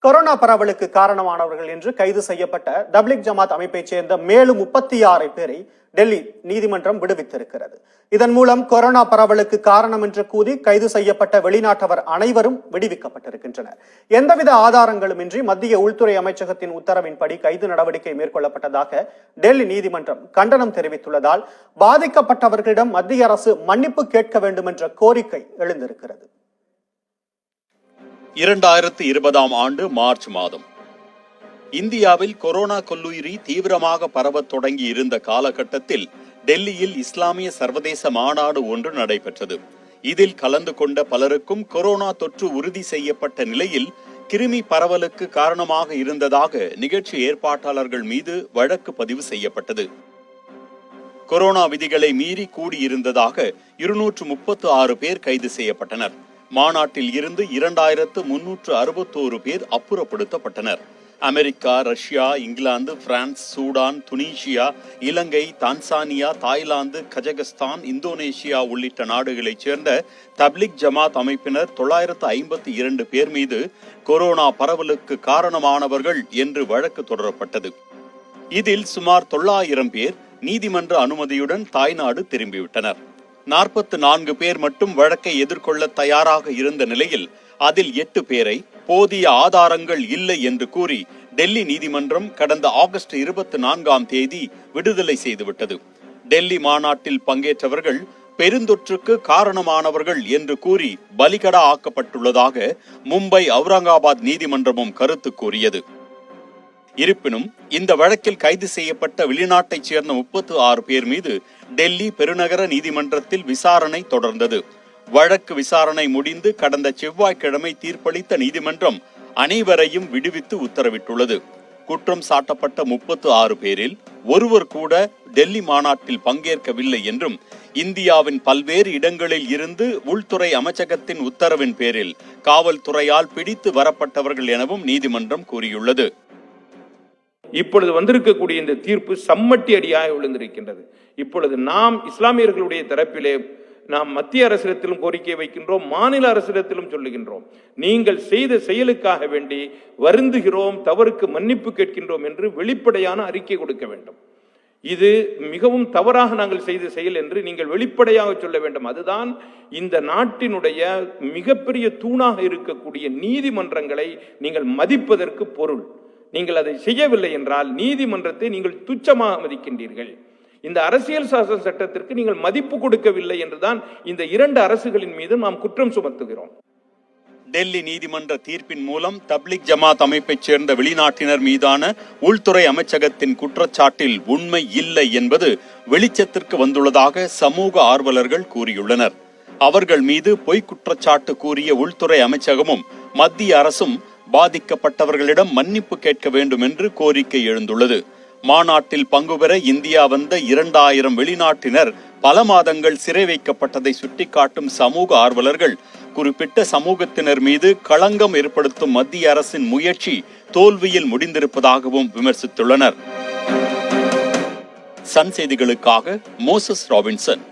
Corona பரவலுக்கு காரணமானவர்கள் என்று கைது செய்யப்பட்ட தப்லிக் ஜமாத் அமைப்பைச் சேர்ந்த மேலும் 36 பேரை டெல்லி நீதிமன்றம் விடுவித்திருக்கிறது. இதன் மூலம் கொரோனா பரவலுக்கு காரணம் என்று கூறி கைது செய்யப்பட்ட வெளிநாட்டவர் அனைவரும் விடுவிக்கப்பட்டிருக்கின்றனர். எந்தவித ஆதாரங்களுமின்றி மத்திய உள்துறை அமைச்சகத்தின் உத்தரவின்படி கைது நடவடிக்கை மேற்கொள்ளப்பட்டதாக டெல்லி நீதிமன்றம் கண்டனம் தெரிவித்துள்ளதால் பாதிக்கப்பட்டவர்களிடம் மத்திய அரசு மன்னிப்பு கேட்க வேண்டும் என்ற கோரிக்கை எழுந்திருக்கிறது. 2020 ஆண்டு மார்ச் மாதம் இந்தியாவில் கொரோனா கொல்லுயிரி தீவிரமாக பரவத் தொடங்கி இருந்த காலகட்டத்தில் டெல்லியில் இஸ்லாமிய சர்வதேச மாநாடு ஒன்று நடைபெற்றது. இதில் கலந்து கொண்ட பலருக்கும் கொரோனா தொற்று உறுதி செய்யப்பட்ட நிலையில் கிருமி பரவலுக்கு காரணமாக இருந்ததாக நிகழ்ச்சி ஏற்பாட்டாளர்கள் மீது வழக்கு பதிவு செய்யப்பட்டது. கொரோனா விதிகளை மீறி கூடியிருந்ததாக 236 பேர் கைது செய்யப்பட்டனர். மாநாட்டில் இருந்து 2361 பேர் அப்புறப்படுத்தப்பட்டனர். America, Russia, England, France, Sudan, Tunisia, Ilangai, Tanzania, Thailand, Kazakhstan, Indonesia உள்ளிட்ட நாடுகளைச் சேர்ந்த தப்லிக் ஜமாத் அமைப்பினர் 952 பேர் மீது கொரோனா பரவலுக்கு காரணமானவர்கள் என்று வழக்கு தொடரப்பட்டது. இதில் சுமார் 900 பேர் நீதிமன்ற அனுமதியுடன் தாய்நாடு திரும்பிவிட்டனர். 44 பேர் மட்டும் வழக்கை எதிர்கொள்ள தயாராக இருந்த நிலையில் அதில் 8 பேரை போதிய ஆதாரங்கள் இல்லை என்று கூறி டெல்லி நீதிமன்றம் கடந்த ஆகஸ்ட் 24ஆம் தேதி விடுதலை செய்துவிட்டது. டெல்லி மாநாட்டில் பங்கேற்றவர்கள் பெருந்தொற்றுக்கு காரணமானவர்கள் என்று கூறி பலிகடா ஆக்கப்பட்டுள்ளதாக மும்பை அவுரங்காபாத் நீதிமன்றமும் கருத்து கூறியது. இருப்பினும் இந்த வழக்கில் கைது செய்யப்பட்ட வெளிநாட்டைச் சேர்ந்த 36 பேர் மீது டெல்லி பெருநகர நீதிமன்றத்தில் விசாரணை தொடர்ந்தது. வழக்கு விசாரணை முடிந்து கடந்த செவ்வாய்க்கிழமை தீர்ப்பளித்த நீதிமன்றம் அனைவரையும் விடுவித்து உத்தரவிட்டுள்ளது. குற்றம் சாட்டப்பட்ட 36 பேரில் ஒருவர் கூட டெல்லி மாநாட்டில் பங்கேற்கவில்லை என்றும் இந்தியாவின் பல்வேறு இடங்களில் இருந்து உள்துறை அமைச்சகத்தின் உத்தரவின் பேரில் காவல்துறையால் பிடித்து வரப்பட்டவர்கள் எனவும் நீதிமன்றம் கூறியுள்ளது. இப்பொழுது வந்திருக்கக்கூடிய இந்த தீர்ப்பு சம்மட்டி அடியாக விழுந்திருக்கின்றது. இப்பொழுது நாம் இஸ்லாமியர்களுடைய தரப்பிலே நாம் மத்திய அரசிடத்திலும் கோரிக்கை வைக்கின்றோம், மாநில அரசிடத்திலும் சொல்லுகின்றோம். நீங்கள் செய்த செயலுக்காக வேண்டி வருந்துகிறோம், தவறுக்கு மன்னிப்பு கேட்கின்றோம் என்று வெளிப்படையான அறிக்கை கொடுக்க வேண்டும். இது மிகவும் தவறாக நாங்கள் செய்த செயல் என்று நீங்கள் வெளிப்படையாக சொல்ல வேண்டும். அதுதான் இந்த நாட்டினுடைய மிகப்பெரிய தூணாக இருக்கக்கூடிய நீதிமன்றங்களை நீங்கள் மதிப்பதற்கு பொருள். நீங்கள் அதை செய்யவில்லை என்றால் நீதிமன்றத்தை நீங்கள் துச்சமாக மதிக்கின்றீர்கள். இந்த அரசியல் சாசன சட்டத்திற்கு நீங்கள் மதிப்பு கொடுக்கவில்லை என்றுதான் இந்த 2 அரசுகளின் மீது நாம் குற்றம் சுமத்துகிறோம். டெல்லி நீதிமன்ற தீர்ப்பின் மூலம் தப்லிக் ஜமாத் அமைப்பைச் சேர்ந்த வெளிநாட்டினர் மீதான உள்துறை அமைச்சகத்தின் குற்றச்சாட்டில் உண்மை இல்லை என்பது வெளிச்சத்திற்கு வந்துள்ளதாக சமூக ஆர்வலர்கள் கூறியுள்ளனர். அவர்கள் மீது பொய் குற்றச்சாட்டு கூறிய உள்துறை அமைச்சகமும் மத்திய அரசும் பாதிக்கப்பட்டவர்களிடம் மன்னிப்பு கேட்க வேண்டும் என்று கோரிக்கை எழுந்துள்ளது. மாநாட்டில் பங்குபெற இந்தியா வந்த 2000 வெளிநாட்டினர் பல மாதங்கள் சிறை வைக்கப்பட்டதை சுட்டிக்காட்டும் சமூக ஆர்வலர்கள் குறிப்பிட்ட சமூகத்தினர் மீது களங்கம் ஏற்படுத்தும் மத்திய அரசின் முயற்சி தோல்வியில் முடிந்திருப்பதாகவும் விமர்சித்துள்ளனர். சன் செய்திகளுக்காக மோசஸ் ராபின்சன்.